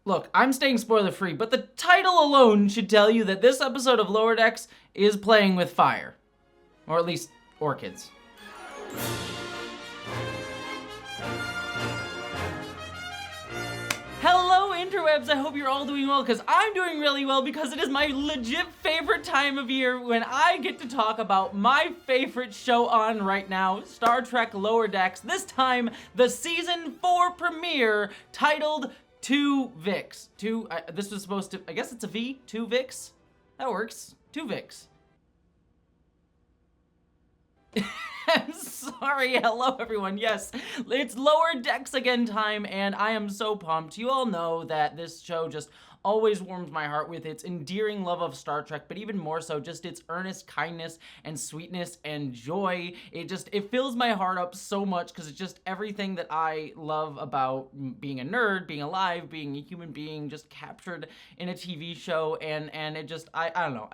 Look, I'm staying spoiler free, but the title alone should tell you that this episode of Lower Decks is playing with fire. Or at least orchids. Hello interwebs, I hope you're all doing well, because I'm doing really well, because it is my legit favorite time of year when I get to talk about my favorite show on right now, Star Trek Lower Decks, this time the season 4 premiere titled Twovix. This was supposed to, I guess it's a V, Twovix? That works, Twovix. I'm sorry, hello everyone, yes, it's Lower Decks again time, and I am so pumped. You all know that this show just always warms my heart with its endearing love of Star Trek, but even more so, just its earnest kindness and sweetness and joy. It fills my heart up so much, because it's just everything that I love about being a nerd, being alive, being a human being, just captured in a TV show, and it just, I don't know,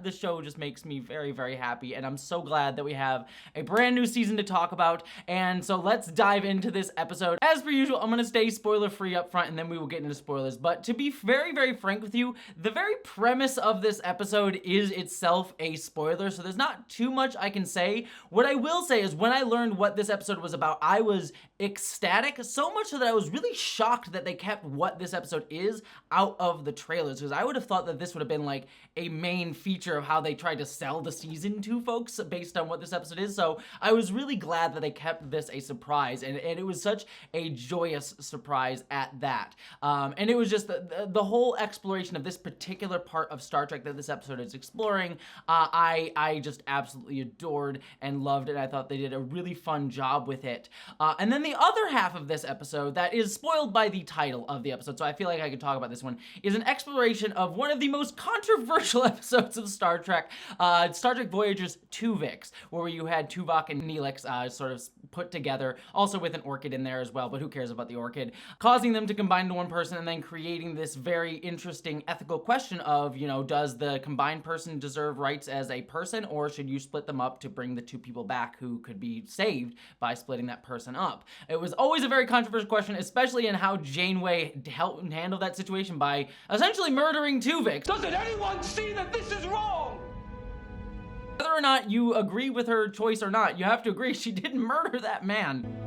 this show just makes me very, very happy, and I'm so glad that we have a brand new season to talk about, and so let's dive into this episode. As per usual, I'm gonna stay spoiler free up front, and then we will get into spoilers, but to be very, very frank with you, the very premise of this episode is itself a spoiler, so there's not too much I can say. What I will say is when I learned what this episode was about, I was ecstatic, so much so that I was really shocked that they kept what this episode is out of the trailers, because I would have thought that this would have been like a main feature of how they tried to sell the season to folks based on what this episode is, so I was really glad that they kept this a surprise, and it was such a joyous surprise at that. And it was just the whole exploration of this particular part of Star Trek that this episode is exploring, I just absolutely adored and loved it. I thought they did a really fun job with it. And then the other half of this episode that is spoiled by the title of the episode, so I feel like I could talk about this one, is an exploration of one of the most controversial episodes of Star Trek Voyager's Twovix, where you had Tuvok and Neelix sort of put together, also with an orchid in there as well, but who cares about the orchid, causing them to combine into one person and then creating this very interesting ethical question of, you know, does the combined person deserve rights as a person, or should you split them up to bring the two people back who could be saved by splitting that person up? It was always a very controversial question, especially in how Janeway helped handle that situation by essentially murdering Twovix. Doesn't anyone see that this is wrong? Whether or not you agree with her choice or not, you have to agree she didn't murder that man.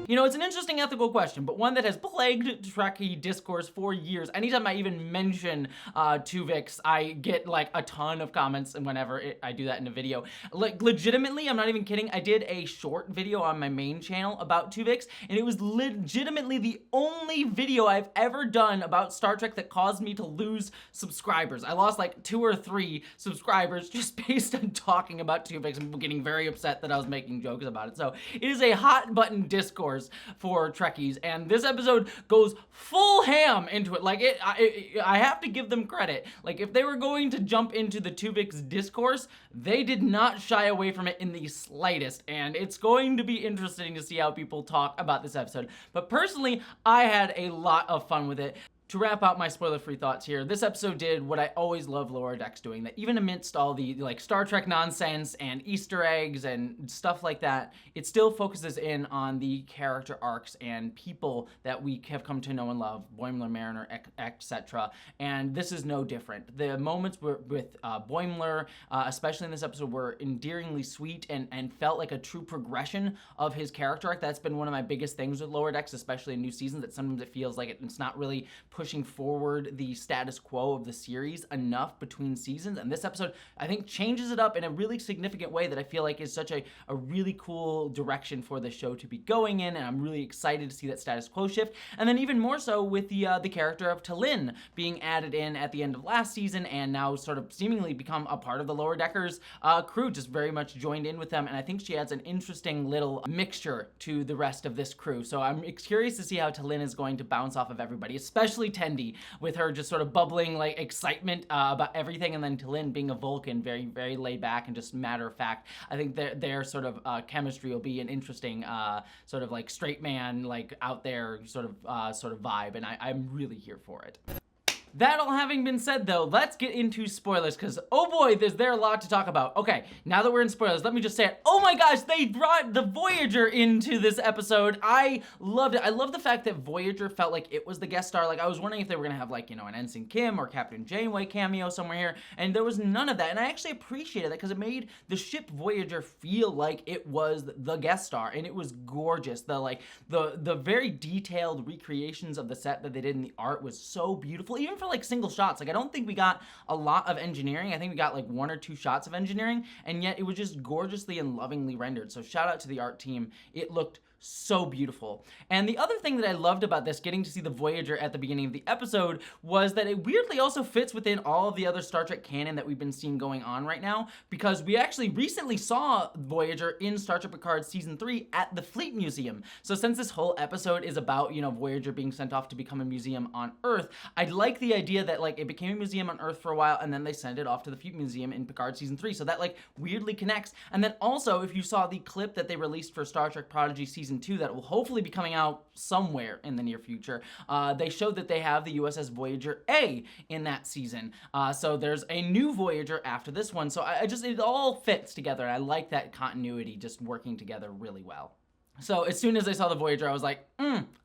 You know, it's an interesting ethical question, but one that has plagued Trekkie discourse for years. Anytime I even mention Twovix, I get like a ton of comments, and whenever I do that in a video. Like, legitimately, I'm not even kidding, I did a short video on my main channel about Twovix, and it was legitimately the only video I've ever done about Star Trek that caused me to lose subscribers. I lost like 2 or 3 subscribers just based on talking about Twovix and people getting very upset that I was making jokes about it. So it is a hot button discourse for Trekkies, and this episode goes full ham into it. Like, I have to give them credit. Like, if they were going to jump into the Twovix discourse, they did not shy away from it in the slightest, and it's going to be interesting to see how people talk about this episode. But personally, I had a lot of fun with it. To wrap out my spoiler-free thoughts here, this episode did what I always love Lower Decks doing, that even amidst all the like Star Trek nonsense and Easter eggs and stuff like that, it still focuses in on the character arcs and people that we have come to know and love, Boimler, Mariner, etc. And this is no different. The moments with Boimler, especially in this episode, were endearingly sweet and felt like a true progression of his character arc. That's been one of my biggest things with Lower Decks, especially in new seasons, that sometimes it feels like it's not really pushing forward the status quo of the series enough between seasons, and this episode I think changes it up in a really significant way that I feel like is such a really cool direction for the show to be going in, and I'm really excited to see that status quo shift. And then even more so with the character of T'Lyn being added in at the end of last season, and now sort of seemingly become a part of the Lower Deckers crew, just very much joined in with them, and I think she adds an interesting little mixture to the rest of this crew. So I'm curious to see how T'Lyn is going to bounce off of everybody, especially Tendi, with her just sort of bubbling like excitement about everything, and then T'Lyn being a Vulcan, very, very laid back and just matter of fact. I think their sort of chemistry will be an interesting sort of like straight man, like out there sort of vibe, and I'm really here for it. That all having been said, though, let's get into spoilers, because, oh boy, there's a lot to talk about. Okay, now that we're in spoilers, let me just say it. Oh my gosh, they brought the Voyager into this episode. I loved it. I love the fact that Voyager felt like it was the guest star. Like, I was wondering if they were going to have, like, you know, an Ensign Kim or Captain Janeway cameo somewhere here, and there was none of that, and I actually appreciated that, because it made the ship Voyager feel like it was the guest star, and it was gorgeous. The very detailed recreations of the set that they did in the art was so beautiful, even for like single shots. Like, I don't think we got a lot of engineering. I think we got like 1 or 2 shots of engineering, and yet it was just gorgeously and lovingly rendered. So shout out to the art team. It looked so beautiful. And the other thing that I loved about this, getting to see the Voyager at the beginning of the episode, was that it weirdly also fits within all of the other Star Trek canon that we've been seeing going on right now, because we actually recently saw Voyager in Star Trek Picard Season 3 at the Fleet Museum. So since this whole episode is about, you know, Voyager being sent off to become a museum on Earth, I like the idea that, like, it became a museum on Earth for a while, and then they sent it off to the Fleet Museum in Picard Season 3, so that, like, weirdly connects. And then also, if you saw the clip that they released for Star Trek Prodigy Season 2 that will hopefully be coming out somewhere in the near future, they showed that they have the USS Voyager A in that season. So there's a new Voyager after this one. So it all fits together. I like that continuity just working together really well. So as soon as I saw the Voyager, I was like,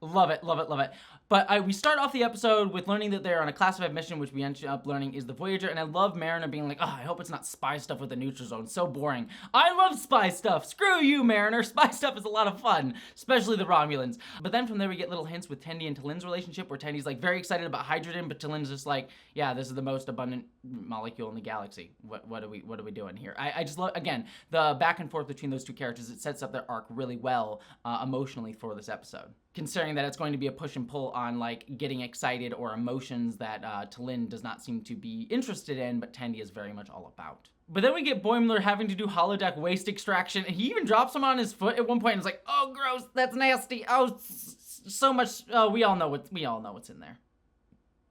love it, love it, love it. But we start off the episode with learning that they're on a classified mission, which we ended up learning is the Voyager, and I love Mariner being like, oh, I hope it's not spy stuff with the neutral zone. So boring. I love spy stuff. Screw you, Mariner. Spy stuff is a lot of fun, especially the Romulans. But then from there, we get little hints with Tendi and Talin's relationship, where Tendi's like very excited about hydrogen, but Talin's just like, yeah, this is the most abundant molecule in the galaxy. What are we doing here? I just love, again, the back and forth between those two characters. It sets up their arc really well emotionally for this episode, considering that it's going to be a push and pull on like getting excited or emotions that Talin does not seem to be interested in, but Tendi is very much all about. But then we get Boimler having to do holodeck waste extraction, and he even drops him on his foot at one point and is like, oh gross, that's nasty, oh so much, we all know what's in there.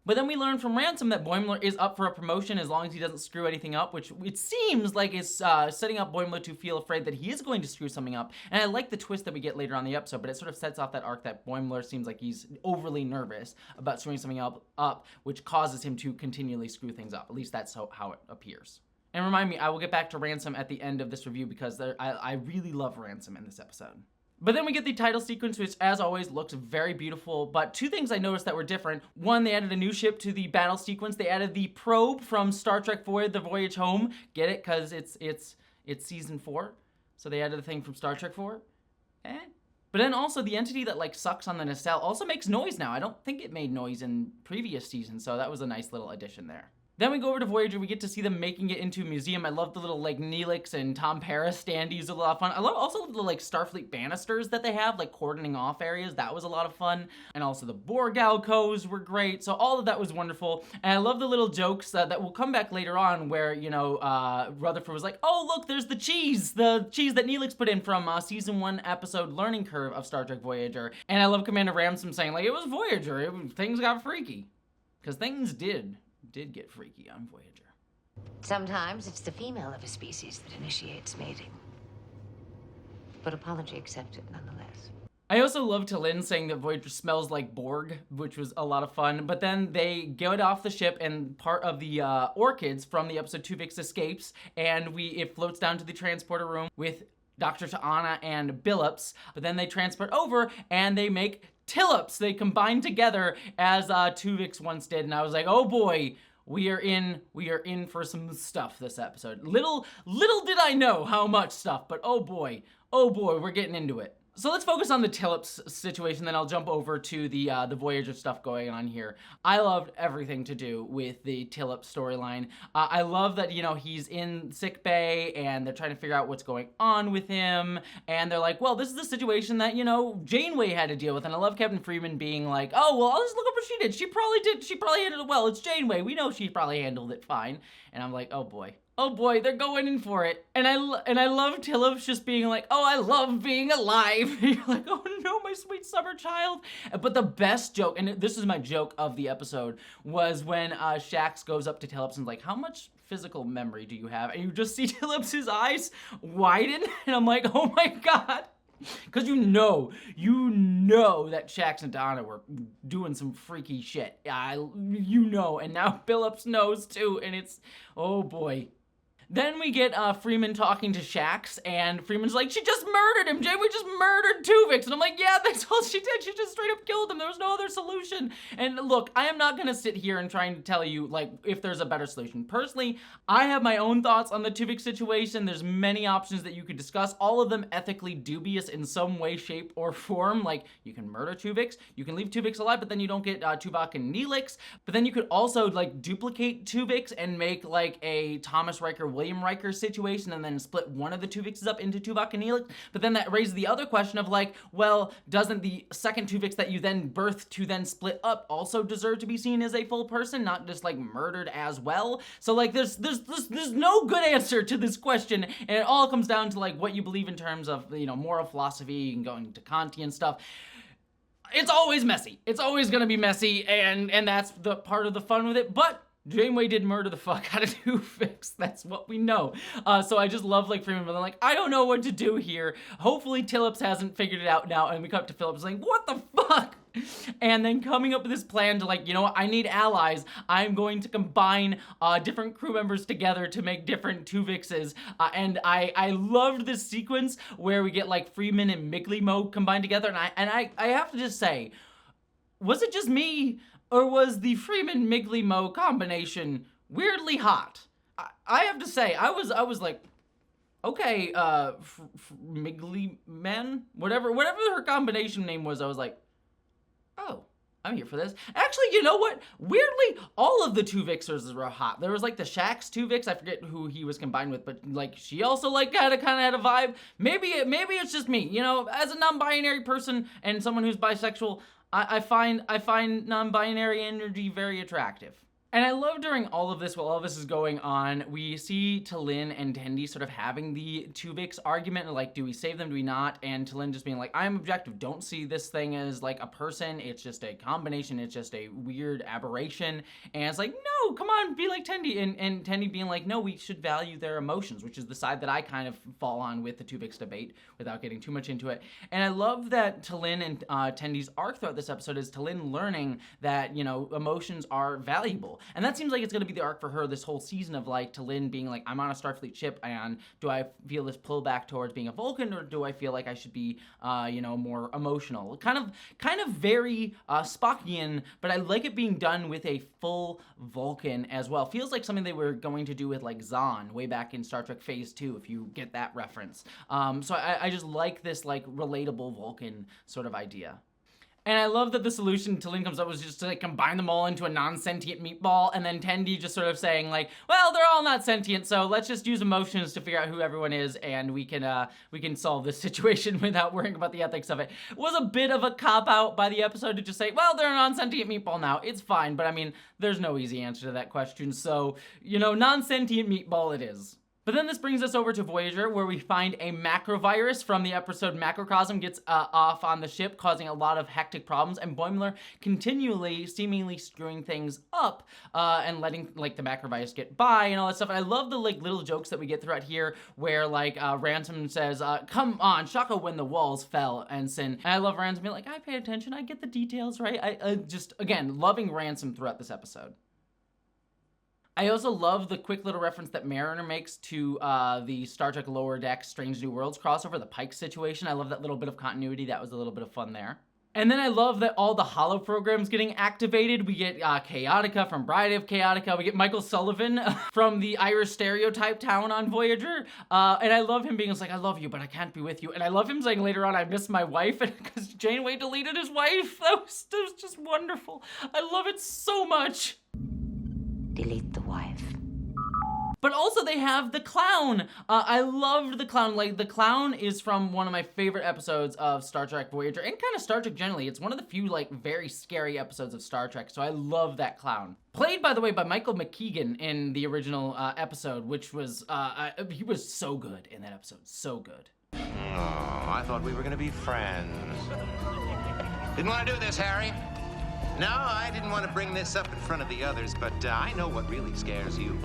But then we learn from Ransom that Boimler is up for a promotion as long as he doesn't screw anything up, which it seems like is setting up Boimler to feel afraid that he is going to screw something up. And I like the twist that we get later on in the episode, but it sort of sets off that arc that Boimler seems like he's overly nervous about screwing something up, which causes him to continually screw things up. At least that's how it appears. And remind me, I will get back to Ransom at the end of this review because I really love Ransom in this episode. But then we get the title sequence, which, as always, looks very beautiful. But 2 things I noticed that were different. 1, they added a new ship to the battle sequence. They added the probe from Star Trek Voyager, The Voyage Home. Get it? Because it's season 4. So they added a thing from Star Trek 4. But then also the entity that like sucks on the nacelle also makes noise now. I don't think it made noise in previous seasons, so that was a nice little addition there. Then we go over to Voyager, we get to see them making it into a museum. I love the little like Neelix and Tom Paris standees, a lot of fun. I also the like Starfleet banisters that they have, like cordoning off areas. That was a lot of fun. And also the Borg alcoves were great. So all of that was wonderful. And I love the little jokes that will come back later on where, you know, Rutherford was like, oh, look, there's the cheese that Neelix put in from season 1 episode Learning Curve of Star Trek Voyager. And I love Commander Ransom saying like, it was Voyager, things got freaky. Because things did get freaky on Voyager. Sometimes it's the female of a species that initiates mating. But apology accepted nonetheless. I also love Talin saying that Voyager smells like Borg, which was a lot of fun. But then they get off the ship and part of the orchids from the episode Twovix escapes, and it floats down to the transporter room with Dr. T'Ana and Billups. But then they transport over and they make Tillups. They combine together as Twovix once did, and I was like, oh boy, we are in for some stuff this episode. Little did I know how much stuff, but oh boy, we're getting into it. So let's focus on the Tillups situation, then I'll jump over to the Voyager stuff going on here. I loved everything to do with the Tillups storyline. I love that, you know, he's in sick bay and they're trying to figure out what's going on with him. And they're like, well, this is the situation that, you know, Janeway had to deal with. And I love Captain Freeman being like, oh, well, I'll just look up what she did. She probably handled it well. It's Janeway. We know she probably handled it fine. And I'm like, oh boy, they're going in for it. And I love Tillups just being like, oh, I love being alive. And you're like, oh no, my sweet summer child. But the best joke, and this is my joke of the episode, was when Shax goes up to Tillups and like, how much physical memory do you have? And you just see Tillups' eyes widen. And I'm like, oh my God. Because you know that Shax and Donna were doing some freaky shit. And now Phillips knows too, and it's, oh boy. Then we get Freeman talking to Shax, and Freeman's like, she just murdered him. Janeway just murdered Twovix. And I'm like, yeah, that's all she did. She just straight up killed him. There was no other solution. And look, I am not going to sit here and trying to tell you, like, if there's a better solution. Personally, I have my own thoughts on the Twovix situation. There's many options that you could discuss, all of them ethically dubious in some way, shape, or form. Like, you can murder Twovix, you can leave Twovix alive, but then you don't get Tuvok and Neelix. But then you could also, like, duplicate Twovix and make, like, a Thomas Riker William Riker situation and then split one of the Tuvixes up into Tuvok and Neelix. But then that raises the other question of like, well, doesn't the second Twovix that you then birthed to then split up also deserve to be seen as a full person, not just like murdered as well? So like there's no good answer to this question, and it all comes down to like what you believe in terms of, you know, moral philosophy and going to Kantian stuff. It's always messy. It's always gonna be messy, and that's the part of the fun with it. But Janeway did murder the fuck out of Twovix. That's what we know. So I just love like Freeman, but I'm like, I don't know what to do here. Hopefully Phillips hasn't figured it out now, and we come to Phillips like, what the fuck? And then coming up with this plan to like, you know what, I need allies. I'm going to combine different crew members together to make different Tuvixes. And I loved this sequence where we get like Freeman and Migley-Mo combined together. And I have to just say, was it just me? Or was the Freeman-Migley-Mo combination weirdly hot? I have to say, I was like, okay, Migley-Man? Whatever her combination name was, I was like, oh, I'm here for this. Actually, you know what? Weirdly, all of the Tuvixers were hot. There was like the Shax Twovix, I forget who he was combined with, but like she also like kind of had a vibe. Maybe it's just me, you know, as a non-binary person and someone who's bisexual, I find non-binary energy very attractive. And I love during all of this, while all this is going on, we see T'Lyn and Tendi sort of having the Twovix argument, like, do we save them, do we not? And T'Lyn just being like, I'm objective, don't see this thing as like a person, it's just a combination, it's just a weird aberration. And it's like, no, come on, be like Tendi. And Tendi being like, no, we should value their emotions, which is the side that I kind of fall on with the Twovix debate, without getting too much into it. And I love that T'Lyn and Tendi's arc throughout this episode is T'Lyn learning that, you know, emotions are valuable. And that seems like it's going to be the arc for her this whole season of like T'Lyn being like, I'm on a Starfleet ship, and do I feel this pull back towards being a Vulcan, or do I feel like I should be, you know, more emotional? Kind of very Spockian, but I like it being done with a full Vulcan as well. Feels like something they were going to do with like Zahn way back in Star Trek Phase 2, if you get that reference. So I just like this like relatable Vulcan sort of idea. And I love that the solution T'Lyn comes up with is just to like combine them all into a non-sentient meatball, and then Tendi just sort of saying like, well, they're all not sentient, so let's just use emotions to figure out who everyone is, and we can solve this situation without worrying about the ethics of it. It was a bit of a cop-out by the episode to just say, well, they're a non-sentient meatball now, it's fine, but I mean, there's no easy answer to that question, so, you know, non-sentient meatball it is. But then this brings us over to Voyager, where we find a macrovirus from the episode Macrocosm gets off on the ship, causing a lot of hectic problems, and Boimler continually, seemingly screwing things up, and letting, like, the macrovirus get by and all that stuff. And I love the, like, little jokes that we get throughout here, where, like, Ransom says, come on, Shaka, when the walls fell, Ensign. And I love Ransom being like, I pay attention, I get the details, right? I just, again, loving Ransom throughout this episode. I also love the quick little reference that Mariner makes to the Star Trek Lower Decks Strange New Worlds crossover, the Pike situation. I love that little bit of continuity. That was a little bit of fun there. And then I love that all the holo programs getting activated. We get Chaotica from Bride of Chaotica. We get Michael Sullivan from the Irish stereotype town on Voyager. And I love him being like, I love you, but I can't be with you. And I love him saying later on, I miss my wife, because Janeway deleted his wife. That was just wonderful. I love it so much. Delete the wife. But also they have the clown. I loved the clown. Like, the clown is from one of my favorite episodes of Star Trek Voyager, and kind of Star Trek generally. It's one of the few, like, very scary episodes of Star Trek, so I love that clown. Played, by the way, by Michael McKeegan in the original episode, which was, he was so good in that episode. So good. Oh, I thought we were gonna be friends. Didn't want to do this, Harry. No, I didn't want to bring this up in front of the others, but I know what really scares you.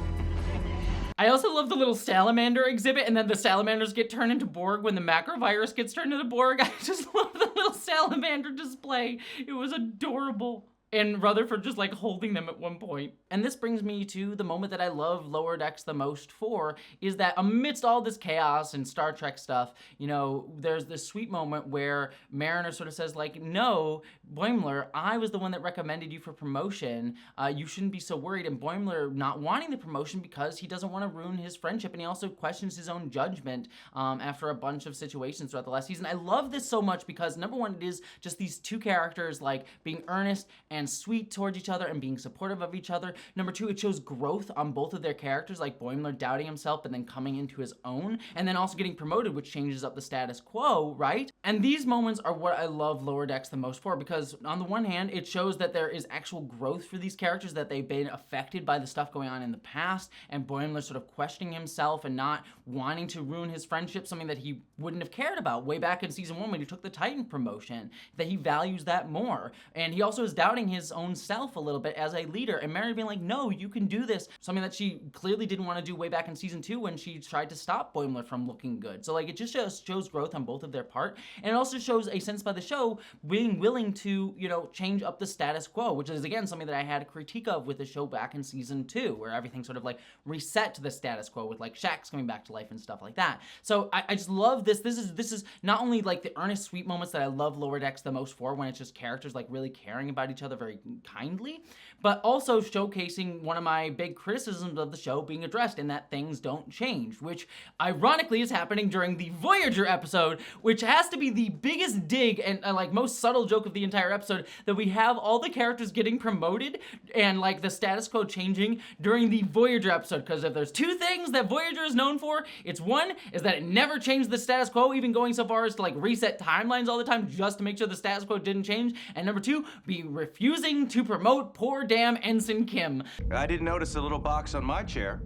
I also love the little salamander exhibit, and then the salamanders get turned into Borg when the macrovirus gets turned into Borg. I just love the little salamander display. It was adorable. And Rutherford just like holding them at one point. And this brings me to the moment that I love Lower Decks the most for, is that amidst all this chaos and Star Trek stuff, you know, there's this sweet moment where Mariner sort of says like, no, Boimler, I was the one that recommended you for promotion. You shouldn't be so worried. And Boimler not wanting the promotion because he doesn't want to ruin his friendship. And he also questions his own judgment after a bunch of situations throughout the last season. I love this so much because number one, it is just these two characters like being earnest and sweet towards each other and being supportive of each other. Number two, it shows growth on both of their characters, like Boimler doubting himself but then coming into his own, and then also getting promoted, which changes up the status quo, right? And these moments are what I love Lower Decks the most for, because on the one hand, it shows that there is actual growth for these characters, that they've been affected by the stuff going on in the past, and Boimler sort of questioning himself and not wanting to ruin his friendship, something that he wouldn't have cared about way back in season 1 when he took the Titan promotion, that he values that more. And he also is doubting his own self a little bit as a leader, and Mariner being like, no, you can do this, something that she clearly didn't want to do way back in season 2 when she tried to stop Boimler from looking good. So like, it just shows growth on both of their part, and it also shows a sense by the show being willing to, you know, change up the status quo, which is again something that I had a critique of with the show back in season 2, where everything sort of like reset to the status quo with like Shax coming back to life and stuff like that. So I just love this. This is not only like the earnest sweet moments that I love Lower Decks the most for, when it's just characters like really caring about each other very kindly, but also showcasing one of my big criticisms of the show being addressed, in that things don't change, which ironically is happening during the Voyager episode, which has to be the biggest dig and like most subtle joke of the entire episode, that we have all the characters getting promoted and like the status quo changing during the Voyager episode. Because if there's two things that Voyager is known for, it's one is that it never changed the status quo, even going so far as to like reset timelines all the time just to make sure the status quo didn't change, and number two, be refusing to promote poor damn Ensign Kim. I didn't notice a little box on my chair.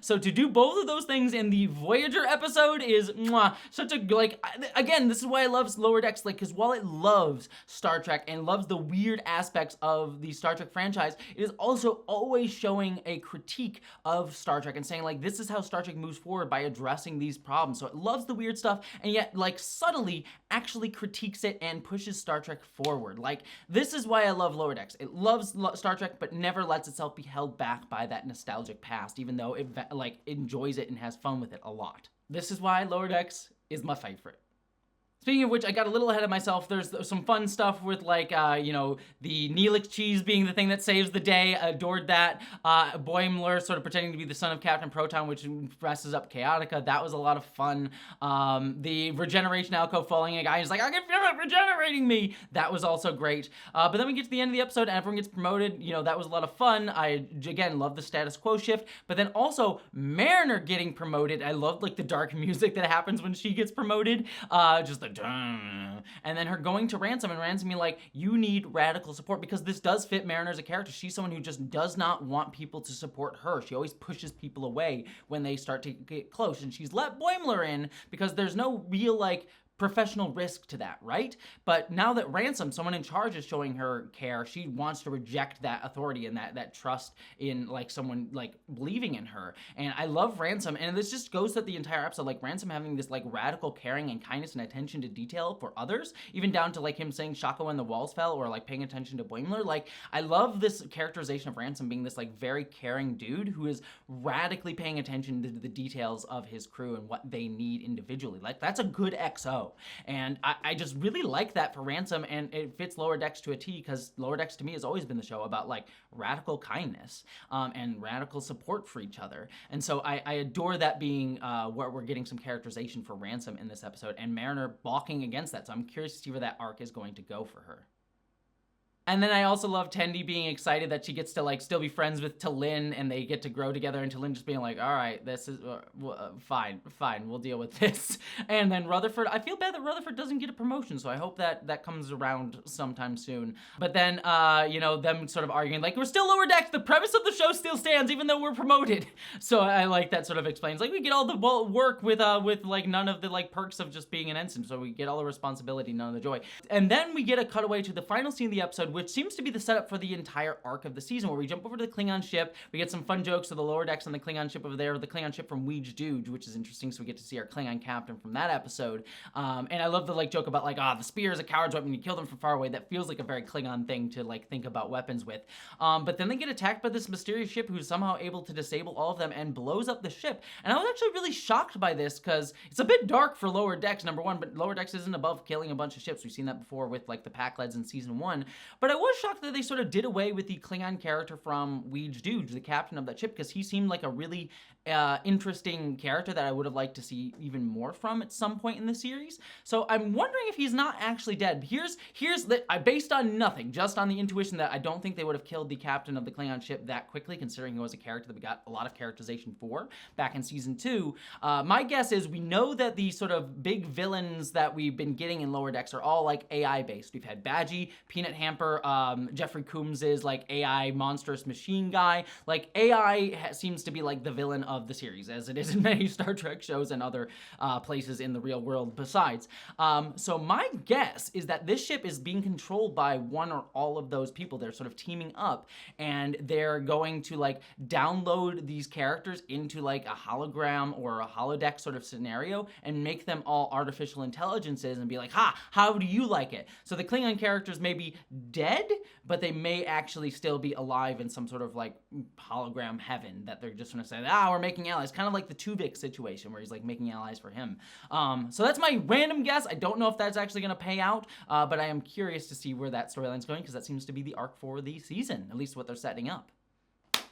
So to do both of those things in the Voyager episode is such a, like, again, this is why I love Lower Decks, like, because while it loves Star Trek and loves the weird aspects of the Star Trek franchise, it is also always showing a critique of Star Trek and saying, like, this is how Star Trek moves forward by addressing these problems. So it loves the weird stuff, and yet, like, subtly actually critiques it and pushes Star Trek forward. Like, this is why I love Lower Decks. It loves Star Trek, but never lets itself be held back by that nostalgic past, even though it like enjoys it and has fun with it a lot. This is why Lower Decks is my favorite. Speaking of which, I got a little ahead of myself. There's some fun stuff with, like, you know, the Neelix cheese being the thing that saves the day. I adored that. Boimler sort of pretending to be the son of Captain Proton, which messes up Chaotica. That was a lot of fun. The regeneration alcove falling a guy. He's like, I can feel it regenerating me. That was also great. But then we get to the end of the episode and everyone gets promoted. You know, that was a lot of fun. I, again, love the status quo shift. But then also Mariner getting promoted. I loved, like, the dark music that happens when she gets promoted. Just the and then her going to Ransom and Ransom being like, you need radical support, because this does fit Mariner as a character. She's someone who just does not want people to support her. She always pushes people away when they start to get close, and she's let Boimler in because there's no real, like, professional risk to that, right? But now that Ransom, someone in charge, is showing her care, she wants to reject that authority and that trust in, like, someone, like, believing in her. And I love Ransom, and this just goes through the entire episode, like, Ransom having this, like, radical caring and kindness and attention to detail for others, even down to, like, him saying Shaka when the walls fell, or, like, paying attention to Boimler. Like, I love this characterization of Ransom being this, like, very caring dude who is radically paying attention to the details of his crew and what they need individually. Like, that's a good XO. And I just really like that for Ransom, and it fits Lower Decks to a T, because Lower Decks to me has always been the show about, like, radical kindness and radical support for each other. And so I adore that being where we're getting some characterization for Ransom in this episode, and Mariner balking against that. So I'm curious to see where that arc is going to go for her. And then I also love Tendi being excited that she gets to, like, still be friends with T'Lyn, and they get to grow together, and T'Lyn just being like, all right, this is, fine, we'll deal with this. And then Rutherford, I feel bad that Rutherford doesn't get a promotion, so I hope that comes around sometime soon. But then, you know, them sort of arguing, like, we're still Lower Decks, the premise of the show still stands, even though we're promoted. So I like that sort of explains, like, we get all the work with like, none of the, like, perks of just being an ensign, so we get all the responsibility, none of the joy. And then we get a cutaway to the final scene of the episode, which seems to be the setup for the entire arc of the season, where we jump over to the Klingon ship, we get some fun jokes of the lower decks on the Klingon ship over there, the Klingon ship from Ouija, which is interesting, so we get to see our Klingon captain from that episode. And I love the like joke about like, the spear is a coward's weapon, you kill them from far away. That feels like a very Klingon thing to like think about weapons with. But then they get attacked by this mysterious ship who's somehow able to disable all of them and blows up the ship. And I was actually really shocked by this because it's a bit dark for lower decks, number one, but lower decks isn't above killing a bunch of ships. We've seen that before with like the Pakleds in season 1. But I was shocked that they sort of did away with the Klingon character from Ouija, the captain of that ship, because he seemed like a really interesting character that I would have liked to see even more from at some point in the series. So I'm wondering if he's not actually dead. Here's based on nothing, just on the intuition that I don't think they would have killed the captain of the Klingon ship that quickly, considering he was a character that we got a lot of characterization for back in season 2. My guess is we know that the sort of big villains that we've been getting in lower decks are all like AI based. We've had Badgie, Peanut Hamper, Jeffrey Coombs is like AI monstrous machine guy. Like AI seems to be like the villain of the series, as it is in many Star Trek shows and other places in the real world besides. So my guess is that this ship is being controlled by one or all of those people. They're sort of teaming up, and they're going to like download these characters into like a hologram or a holodeck sort of scenario and make them all artificial intelligences and be like, how do you like it? So the Klingon characters may be dead, but they may actually still be alive in some sort of like hologram heaven that they're just gonna say, we're making allies, kind of like the Twovix situation where he's like making allies for him. So that's my random guess. I don't know if that's actually gonna pay out, but I am curious to see where that storyline's going, because that seems to be the arc for the season, at least what they're setting up.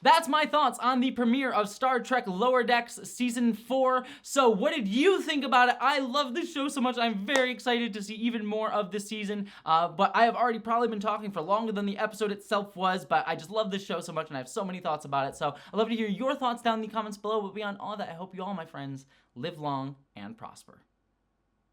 That's my thoughts on the premiere of Star Trek Lower Decks Season 4. So what did you think about it? I love this show so much. I'm very excited to see even more of this season. But I have already probably been talking for longer than the episode itself was, but I just love this show so much and I have so many thoughts about it. So I'd love to hear your thoughts down in the comments below. But beyond all that, I hope you all, my friends, live long and prosper.